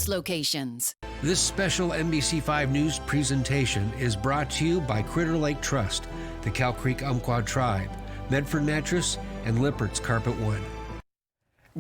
locations. This special NBC5 News presentation is brought to you by Critter Lake Trust, the Cow Creek Umpqua Tribe, Medford Mattress, and Lippert's Carpet Wood.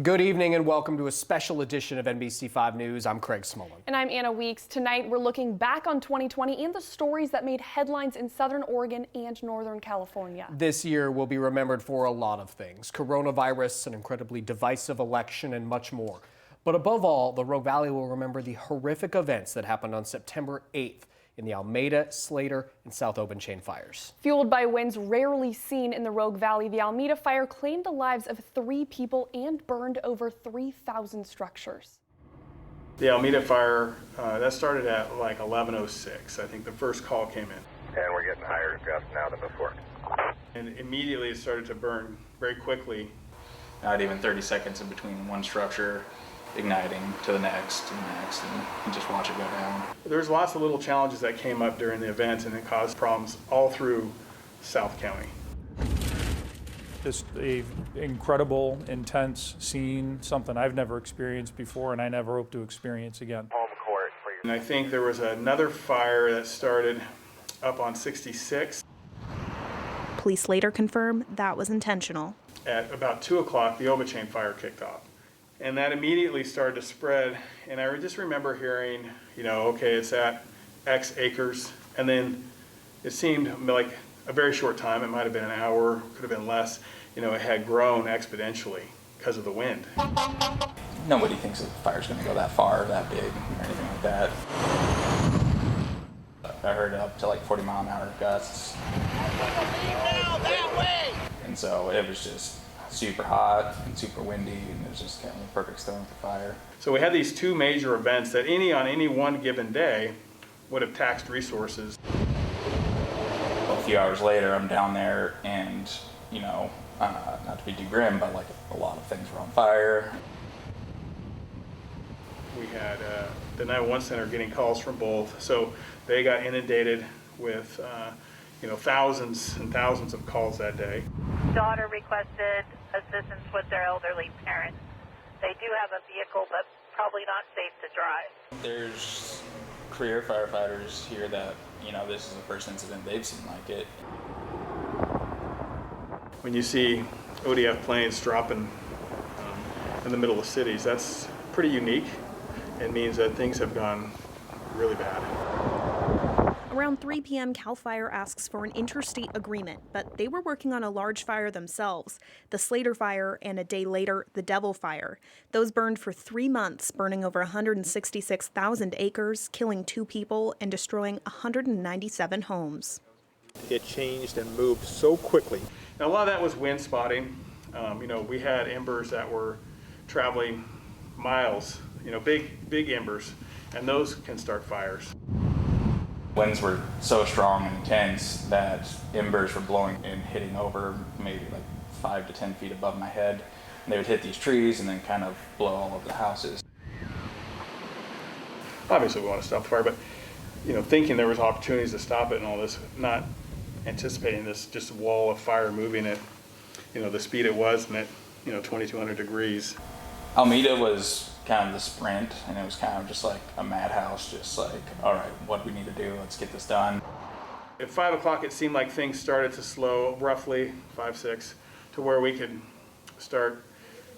Good evening and welcome to a special edition of NBC5 News. I'm Craig Smolin. And I'm Anna Weeks. Tonight we're looking back on 2020 and the stories that made headlines in Southern Oregon and Northern California. This year will be remembered for a lot of things: coronavirus, an incredibly divisive election, and much more. But above all, the Rogue Valley will remember the horrific events that happened on September 8th in the Almeida, Slater, and South Overchain fires. Fueled by winds rarely seen in the Rogue Valley, the Almeida Fire claimed the lives of 3 people and burned over 3,000 structures. The Almeida Fire, that started at like 11:06. I think the first call came in. And we're getting higher gusts now than before. And immediately it started to burn very quickly. Not even 30 seconds in between one structure igniting to the next and just watch it go down. There's lots of little challenges that came up during the event, and it caused problems all through South County. Just an incredible, intense scene, something I've never experienced before and I never hope to experience again. Home court for you. And I think there was another fire that started up on 66. Police later confirm that was intentional. At about 2 o'clock, the Overchain Fire kicked off. And that immediately started to spread. And I just remember hearing, okay, it's at X acres. And then it seemed like a very short time. It might have been an hour, could have been less. It had grown exponentially because of the wind. Nobody thinks that the fire's going to go that far, that big, or anything like that. I heard up to like 40-mile-an-hour gusts. And so it was just super hot and super windy, and it was just kind of a perfect storm for fire. So we had these 2 major events that on any one given day would have taxed resources. A few hours later, I'm down there, and not to be too grim, but like a lot of things were on fire. We had the 911 center getting calls from both, so they got inundated with thousands and thousands of calls that day. Daughter requested assistance with their elderly parents. They do have a vehicle, but probably not safe to drive. There's career firefighters here that, this is the first incident they've seen like it. When you see ODF planes dropping in the middle of cities, that's pretty unique. It means that things have gone really bad. Around 3 p.m., CAL FIRE asks for an interstate agreement, but they were working on a large fire themselves, the Slater Fire, and a day later, the Devil Fire. Those burned for 3 months, burning over 166,000 acres, killing 2 people, and destroying 197 homes. It changed and moved so quickly. Now, a lot of that was wind spotting. We had embers that were traveling miles, big embers, and those can start fires. Winds were so strong and intense that embers were blowing and hitting over maybe like 5 to 10 feet above my head. And they would hit these trees and then kind of blow all over the houses. Obviously we want to stop the fire, but thinking there was opportunities to stop it and all this, not anticipating this just wall of fire moving at the speed it was and at 2,200 degrees. Almeida was kind of the sprint, and it was kind of just like a madhouse, just like, all right, what do we need to do? Let's get this done. At 5 o'clock, it seemed like things started to slow, roughly 5, 6, to where we could start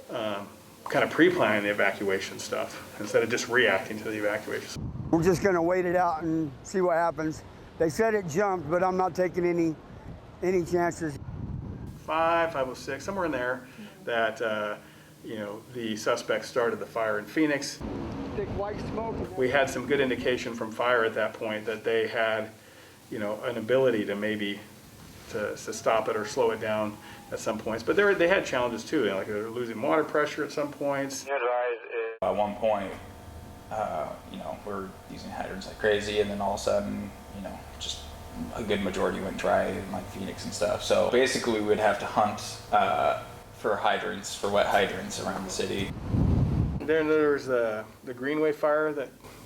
kind of pre-planning the evacuation stuff instead of just reacting to the evacuation. We're just going to wait it out and see what happens. They said it jumped, but I'm not taking any chances. 5:06, somewhere in there, that the suspect started the fire in Phoenix. Thick white smoke. We had some good indication from fire at that point that they had, an ability to maybe to stop it or slow it down at some points. But they had challenges too. They were losing water pressure at some points. At one point, we're using hydrants like crazy, and then all of a sudden, just a good majority went dry in like Phoenix and stuff. So basically, we would have to hunt for wet hydrants around the city. Then there was the Greenway Fire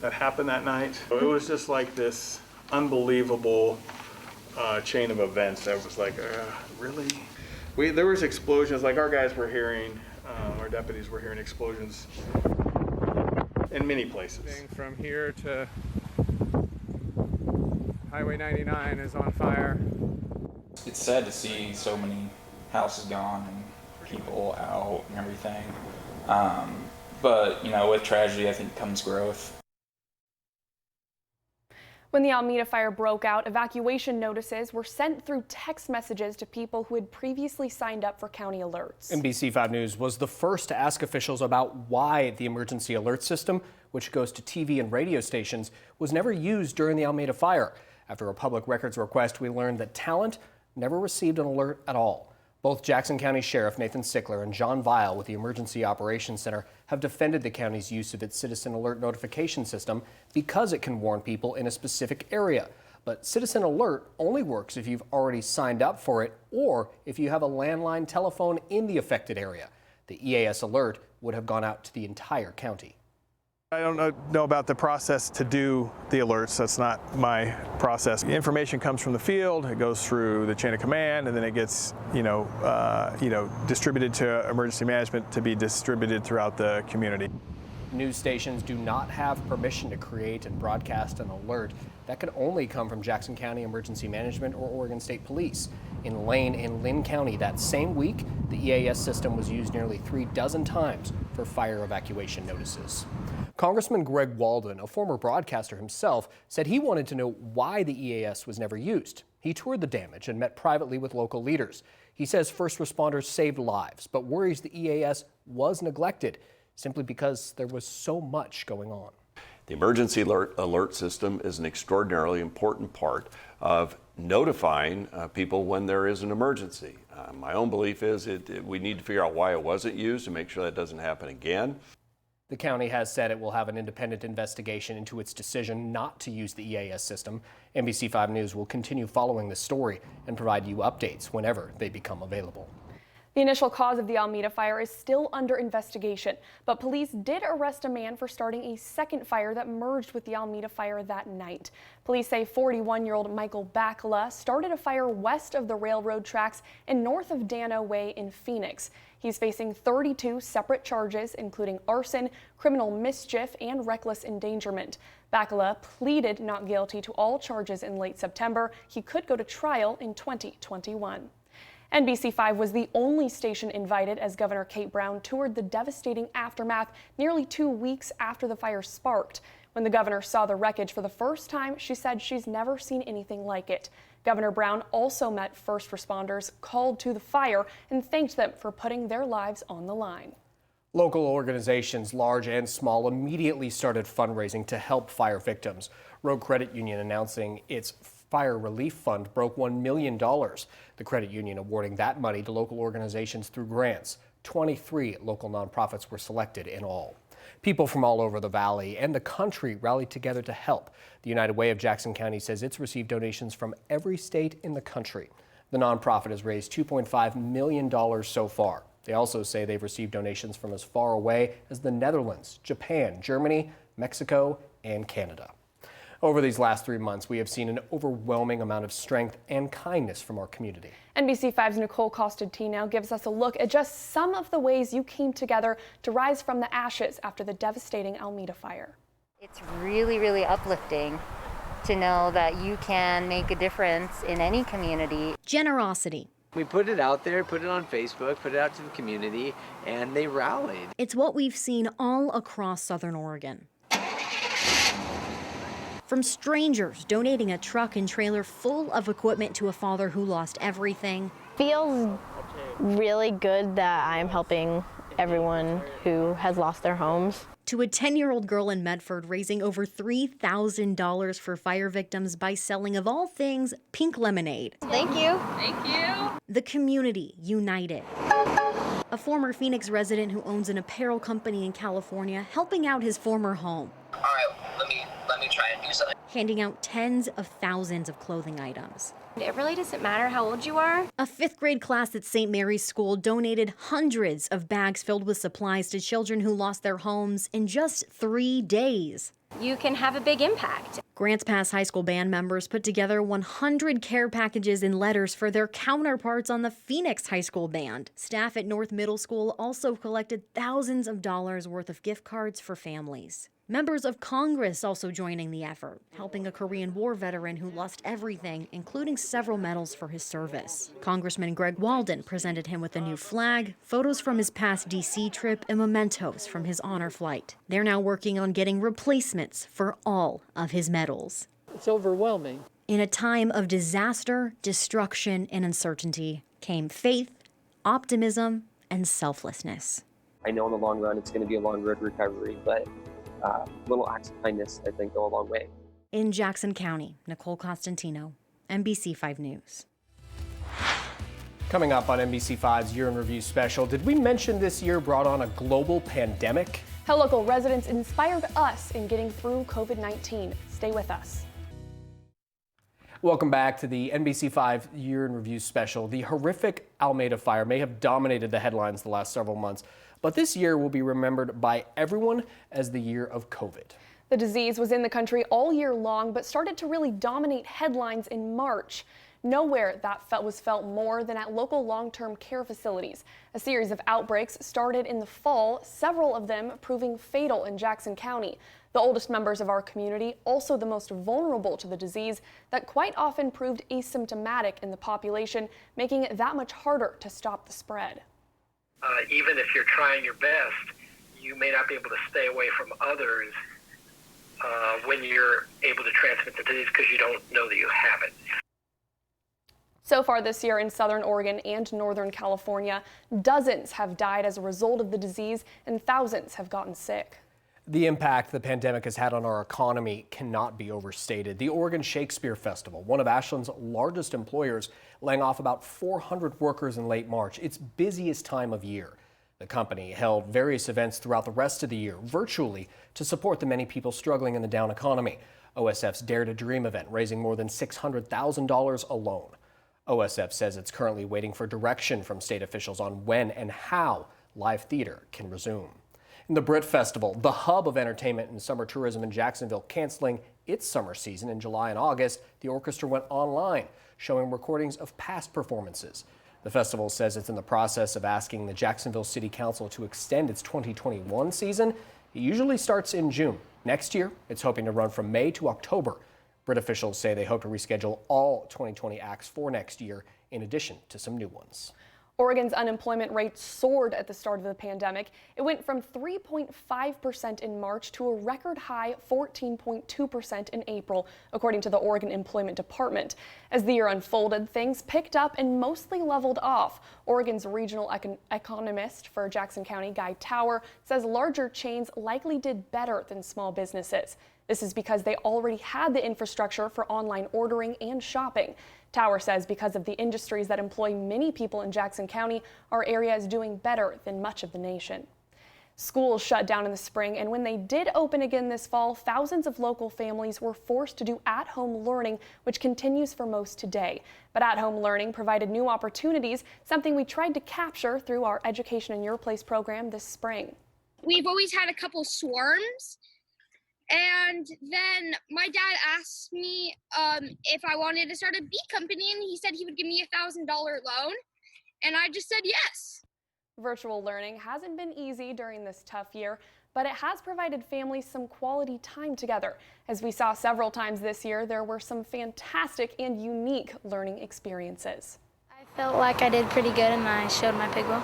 that happened that night. It was just like this unbelievable chain of events that was like, really? There was explosions, like our guys were hearing, our deputies were hearing explosions in many places. From here to Highway 99 is on fire. It's sad to see so many houses gone and people out and everything. But, you know, with tragedy, I think comes growth. When the Almeida fire broke out, evacuation notices were sent through text messages to people who had previously signed up for county alerts. NBC5 News was the first to ask officials about why the emergency alert system, which goes to TV and radio stations, was never used during the Almeida fire. After a public records request, we learned that Talent never received an alert at all. Both Jackson County Sheriff Nathan Sickler and John Vile with the Emergency Operations Center have defended the county's use of its citizen alert notification system because it can warn people in a specific area. But citizen alert only works if you've already signed up for it or if you have a landline telephone in the affected area. The EAS alert would have gone out to the entire county. I don't know about the process to do the alerts. That's not my process. The information comes from the field, it goes through the chain of command, and then it gets, distributed to emergency management to be distributed throughout the community. News stations do not have permission to create and broadcast an alert. That could only come from Jackson County Emergency Management or Oregon State Police. In Lane and Lynn County that same week, the EAS system was used nearly 36 times for fire evacuation notices. Congressman Greg Walden, a former broadcaster himself, said he wanted to know why the EAS was never used. He toured the damage and met privately with local leaders. He says first responders saved lives, but worries the EAS was neglected simply because there was so much going on. The emergency alert system is an extraordinarily important part of notifying people when there is an emergency. My own belief is we need to figure out why it wasn't used and make sure that doesn't happen again. The county has said it will have an independent investigation into its decision not to use the EAS system. NBC5 News will continue following the story and provide you updates whenever they become available. The initial cause of the Almeida fire is still under investigation, but police did arrest a man for starting a second fire that merged with the Almeida fire that night. Police say 41-year-old Michael Bakla started a fire west of the railroad tracks and north of Dano Way in Phoenix. He's facing 32 separate charges, including arson, criminal mischief, and reckless endangerment. Bakla pleaded not guilty to all charges in late September. He could go to trial in 2021. NBC5 was the only station invited as Governor Kate Brown toured the devastating aftermath nearly 2 weeks after the fire sparked. When the governor saw the wreckage for the first time, she said she's never seen anything like it. Governor Brown also met first responders called to the fire and thanked them for putting their lives on the line. Local organizations, large and small, immediately started fundraising to help fire victims. Rogue Credit Union announcing its Fire Relief Fund broke $1 million. The credit union awarding that money to local organizations through grants. 23 local nonprofits were selected in all. People from all over the valley and the country rallied together to help. The United Way of Jackson County says it's received donations from every state in the country. The nonprofit has raised $2.5 million so far. They also say they've received donations from as far away as the Netherlands, Japan, Germany, Mexico, and Canada. Over these last 3 months, we have seen an overwhelming amount of strength and kindness from our community. NBC5's Nicole Costantino gives us a look at just some of the ways you came together to rise from the ashes after the devastating Almeida fire. It's really, really uplifting to know that you can make a difference in any community. Generosity. We put it out there, put it on Facebook, put it out to the community, and they rallied. It's what we've seen all across Southern Oregon. From strangers donating a truck and trailer full of equipment to a father who lost everything. Feels really good that I'm helping everyone who has lost their homes. To a 10-year-old girl in Medford raising over $3,000 for fire victims by selling, of all things, pink lemonade. Thank you. Thank you. The community united. A former Phoenix resident who owns an apparel company in California helping out his former home. All right, let me try and do something. Handing out tens of thousands of clothing items. It really doesn't matter how old you are. A 5th grade class at St. Mary's School donated hundreds of bags filled with supplies to children who lost their homes in just 3 days. You can have a big impact. Grants Pass High School band members put together 100 care packages and letters for their counterparts on the Phoenix High School band. Staff at North Middle School also collected thousands of dollars worth of gift cards for families. Members of Congress also joining the effort, helping a Korean War veteran who lost everything, including several medals for his service. Congressman Greg Walden presented him with a new flag, photos from his past D.C. trip, and mementos from his honor flight. They're now working on getting replacements for all of his medals. It's overwhelming. In a time of disaster, destruction, and uncertainty came faith, optimism, and selflessness. I know in the long run it's going to be a long road recovery, but little acts of kindness, I think, go a long way. In Jackson County, Nicole Costantino, NBC5 News. Coming up on NBC5's Year in Review special, did we mention this year brought on a global pandemic? How local residents inspired us in getting through COVID-19. Stay with us. Welcome back to the NBC5 Year in Review special. The horrific Almeida Fire may have dominated the headlines the last several months, but this year will be remembered by everyone as the year of COVID. The disease was in the country all year long, but started to really dominate headlines in March. Nowhere that was felt more than at local long-term care facilities. A series of outbreaks started in the fall, several of them proving fatal in Jackson County. The oldest members of our community, also the most vulnerable to the disease, that quite often proved asymptomatic in the population, making it that much harder to stop the spread. Even if you're trying your best, you may not be able to stay away from others when you're able to transmit the disease because you don't know that you have it. So far this year in Southern Oregon and Northern California, dozens have died as a result of the disease and thousands have gotten sick. The impact the pandemic has had on our economy cannot be overstated. The Oregon Shakespeare Festival, one of Ashland's largest employers, laying off about 400 workers in late March, its busiest time of year. The company held various events throughout the rest of the year, virtually, to support the many people struggling in the down economy. OSF's Dare to Dream event raising more than $600,000 alone. OSF says it's currently waiting for direction from state officials on when and how live theater can resume. And the Brit Festival, the hub of entertainment and summer tourism in Jacksonville, canceling its summer season in July and August, the orchestra went online, showing recordings of past performances. The festival says it's in the process of asking the Jacksonville City Council to extend its 2021 season. It usually starts in June. Next year, it's hoping to run from May to October. Brit officials say they hope to reschedule all 2020 acts for next year, in addition to some new ones. Oregon's unemployment rate soared at the start of the pandemic. It went from 3.5% in March to a record high 14.2% in April, according to the Oregon Employment Department. As the year unfolded, things picked up and mostly leveled off. Oregon's regional economist for Jackson County, Guy Tower, says larger chains likely did better than small businesses. This is because they already had the infrastructure for online ordering and shopping. Tower says because of the industries that employ many people in Jackson County, our area is doing better than much of the nation. Schools shut down in the spring, and when they did open again this fall, thousands of local families were forced to do at-home learning, which continues for most today. But at-home learning provided new opportunities, something we tried to capture through our Education in Your Place program this spring. We've always had a couple swarms. And then my dad asked me if I wanted to start a bee company, and he said he would give me $1,000 loan, and I just said yes. Virtual learning hasn't been easy during this tough year, but it has provided families some quality time together. As we saw several times this year, there were some fantastic and unique learning experiences. I felt like I did pretty good, and I showed my pig well.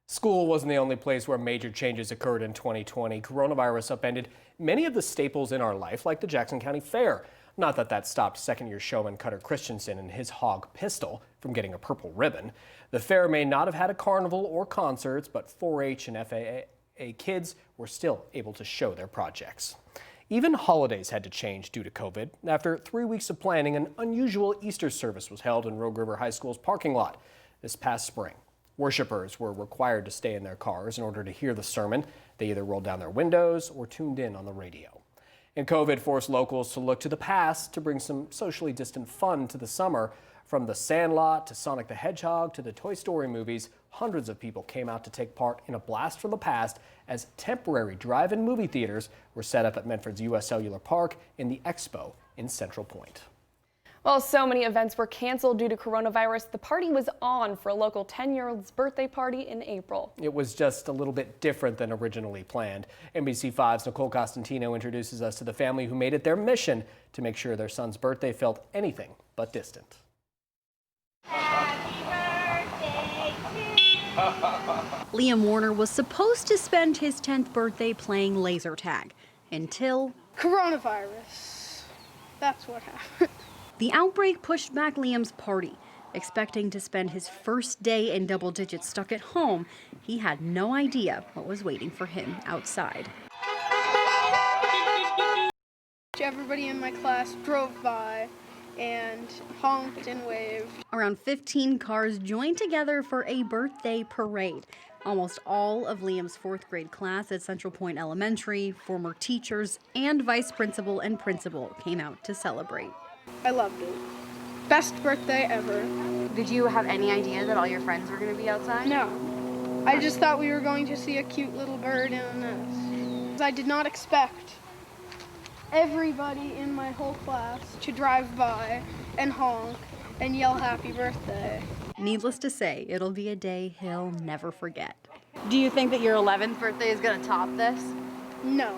School wasn't the only place where major changes occurred in 2020. Coronavirus upended many of the staples in our life, like the Jackson County Fair. Not that that stopped second-year showman Cutter Christensen and his hog pistol from getting a purple ribbon. The fair may not have had a carnival or concerts, but 4-H and FAA kids were still able to show their projects. Even holidays had to change due to COVID. After 3 weeks of planning, an unusual Easter service was held in Rogue River High School's parking lot this past spring. Worshippers were required to stay in their cars in order to hear the sermon. They either rolled down their windows or tuned in on the radio. And COVID forced locals to look to the past to bring some socially distant fun to the summer. From The Sandlot to Sonic the Hedgehog to the Toy Story movies, hundreds of people came out to take part in a blast from the past as temporary drive-in movie theaters were set up at Medford's U.S. Cellular Park in the Expo in Central Point. Well, so many events were canceled due to coronavirus. The party was on for a local 10-year-old's birthday party in April. It was just a little bit different than originally planned. NBC5's Nicole Costantino introduces us to the family who made it their mission to make sure their son's birthday felt anything but distant. Liam Warner was supposed to spend his 10th birthday playing laser tag until coronavirus. That's what happened. The outbreak pushed back Liam's party. Expecting to spend his first day in double digits stuck at home, he had no idea what was waiting for him outside. Everybody in my class drove by and honked and waved. Around 15 cars joined together for a birthday parade. Almost all of Liam's 4th grade class at Central Point Elementary, former teachers, and vice principal and principal came out to celebrate. I loved it. Best birthday ever. Did you have any idea that all your friends were going to be outside? No. I just thought we were going to see a cute little bird in a nest. I did not expect everybody in my whole class to drive by and honk and yell happy birthday. Needless to say, it'll be a day he'll never forget. Do you think that your 11th birthday is going to top this? No.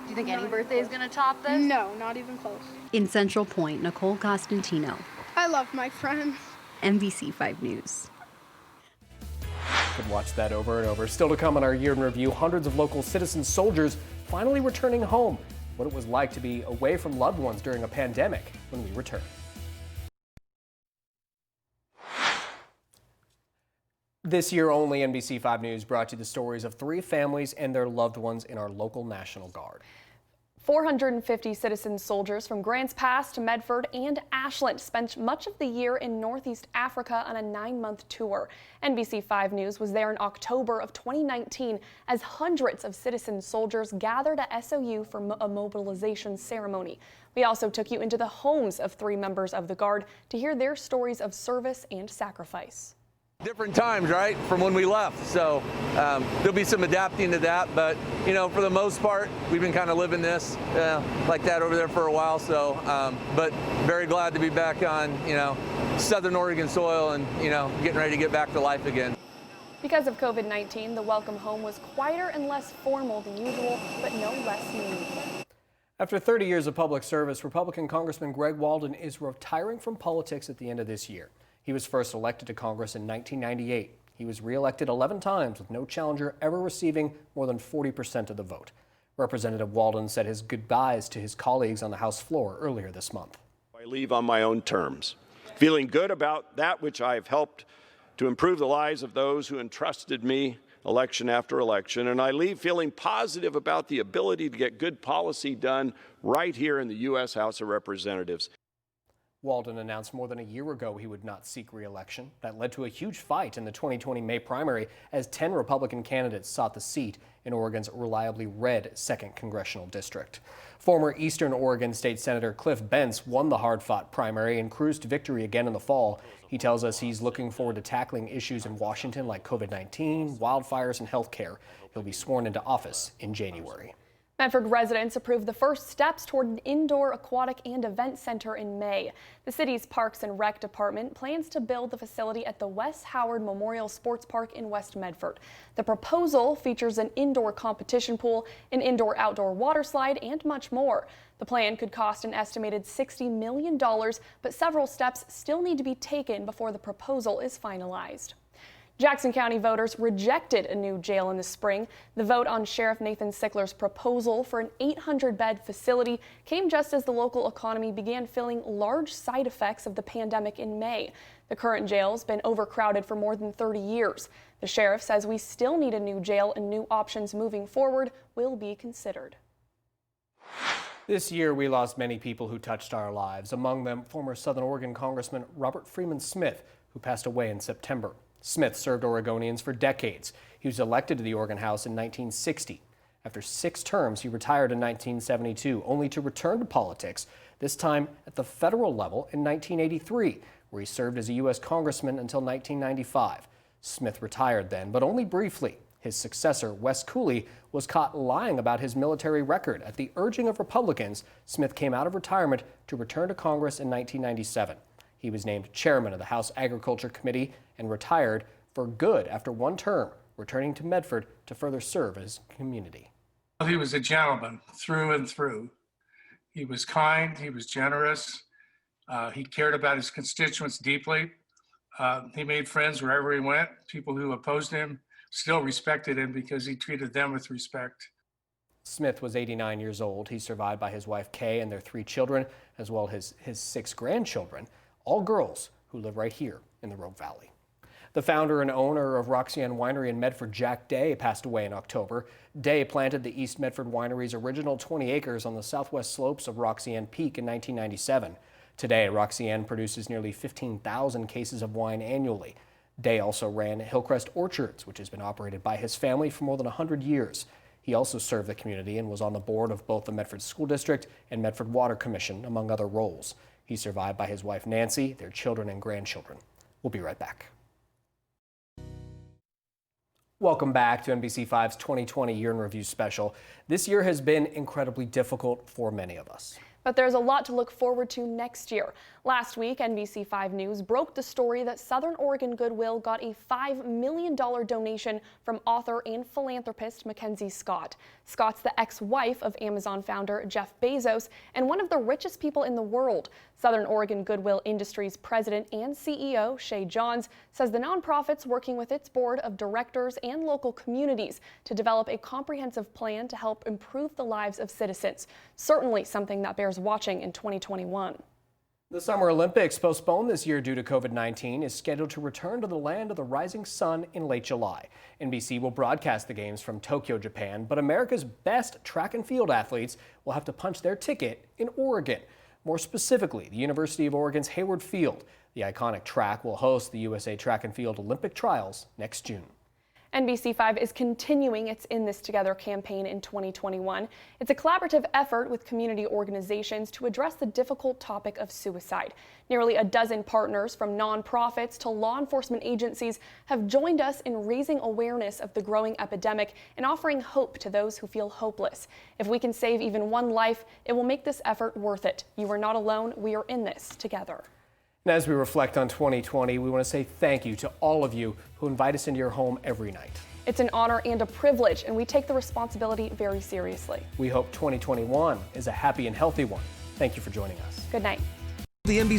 Do you think any birthday is going to top this? No, not even close. In Central Point, Nicole Costantino. I love my friends. NBC5 News. You can watch that over and over. Still to come on our year in review, hundreds of local citizen soldiers finally returning home. What it was like to be away from loved ones during a pandemic when we return. This year only, NBC5 News brought you the stories of 3 families and their loved ones in our local National Guard. 450 citizen soldiers from Grants Pass to Medford and Ashland spent much of the year in Northeast Africa on a 9-month tour. NBC5 News was there in October of 2019 as hundreds of citizen soldiers gathered at SOU for a mobilization ceremony. We also took you into the homes of 3 members of the Guard to hear their stories of service and sacrifice. Different times, right, from when we left. So there'll be some adapting to that, but you know, for the most part, we've been kind of living this like that over there for a while. So, but very glad to be back on, you know, Southern Oregon soil and, you know, getting ready to get back to life again. Because of COVID-19, the welcome home was quieter and less formal than usual, but no less meaningful. After 30 years of public service, Republican Congressman Greg Walden is retiring from politics at the end of this year. He was first elected to Congress in 1998. He was re-elected 11 times with no challenger ever receiving more than 40% of the vote. Representative Walden said his goodbyes to his colleagues on the House floor earlier this month. I leave on my own terms, feeling good about that which I have helped to improve the lives of those who entrusted me election after election, and I leave feeling positive about the ability to get good policy done right here in the U.S. House of Representatives. Walden announced more than a year ago he would not seek re-election. That led to a huge fight in the 2020 May primary as 10 Republican candidates sought the seat in Oregon's reliably red 2nd Congressional District. Former Eastern Oregon State Senator Cliff Bentz won the hard-fought primary and cruised to victory again in the fall. He tells us he's looking forward to tackling issues in Washington like COVID-19, wildfires, and health care. He'll be sworn into office in January. Medford residents approved the first steps toward an indoor aquatic and event center in May. The city's Parks and Rec Department plans to build the facility at the Wes Howard Memorial Sports Park in West Medford. The proposal features an indoor competition pool, an indoor-outdoor water slide, and much more. The plan could cost an estimated $60 million, but several steps still need to be taken before the proposal is finalized. Jackson County voters rejected a new jail in the spring. The vote on Sheriff Nathan Sickler's proposal for an 800-bed facility came just as the local economy began feeling large side effects of the pandemic in May. The current jail's been overcrowded for more than 30 years. The sheriff says we still need a new jail and new options moving forward will be considered. This year, we lost many people who touched our lives, among them former Southern Oregon Congressman Robert Freeman Smith, who passed away in September. Smith served Oregonians for decades. He was elected to the Oregon House in 1960. After 6 terms, he retired in 1972, only to return to politics, this time at the federal level in 1983, where he served as a U.S. congressman until 1995. Smith retired then, but only briefly. His successor, Wes Cooley, was caught lying about his military record. At the urging of Republicans, Smith came out of retirement to return to Congress in 1997. He was named chairman of the House Agriculture Committee and retired for good after one term, returning to Medford to further serve his community. He was a gentleman through and through. He was kind, he was generous, he cared about his constituents deeply. He made friends wherever he went. People who opposed him still respected him because he treated them with respect. Smith was 89 years old. He's survived by his wife Kay and their 3 children, as well as his 6 grandchildren, all girls who live right here in the Rogue Valley. The founder and owner of Roxanne Winery in Medford, Jack Day, passed away in October. Day planted the East Medford Winery's original 20 acres on the southwest slopes of Roxanne Peak in 1997. Today, Roxanne produces nearly 15,000 cases of wine annually. Day also ran Hillcrest Orchards, which has been operated by his family for more than 100 years. He also served the community and was on the board of both the Medford School District and Medford Water Commission, among other roles. He's survived by his wife Nancy, their children and grandchildren. We'll be right back. Welcome back to NBC5's 2020 Year in Review special. This year has been incredibly difficult for many of us. But there's a lot to look forward to next year. Last week, NBC5 News broke the story that Southern Oregon Goodwill got a $5 million donation from author and philanthropist Mackenzie Scott. Scott's the ex-wife of Amazon founder Jeff Bezos and one of the richest people in the world. Southern Oregon Goodwill Industries president and CEO Shay Johns says the nonprofit's working with its board of directors and local communities to develop a comprehensive plan to help improve the lives of citizens. Certainly something that bears watching in 2021. The Summer Olympics, postponed this year due to COVID-19, is scheduled to return to the land of the rising sun in late July. NBC will broadcast the games from Tokyo, Japan, but America's best track and field athletes will have to punch their ticket in Oregon. More specifically, the University of Oregon's Hayward Field. The iconic track will host the USA Track and Field Olympic Trials next June. NBC5 is continuing its In This Together campaign in 2021. It's a collaborative effort with community organizations to address the difficult topic of suicide. Nearly a dozen partners from nonprofits to law enforcement agencies have joined us in raising awareness of the growing epidemic and offering hope to those who feel hopeless. If we can save even one life, it will make this effort worth it. You are not alone. We are in this together. And as we reflect on 2020, we want to say thank you to all of you who invite us into your home every night. It's an honor and a privilege, and we take the responsibility very seriously. We hope 2021 is a happy and healthy one. Thank you for joining us. Good night. The NBC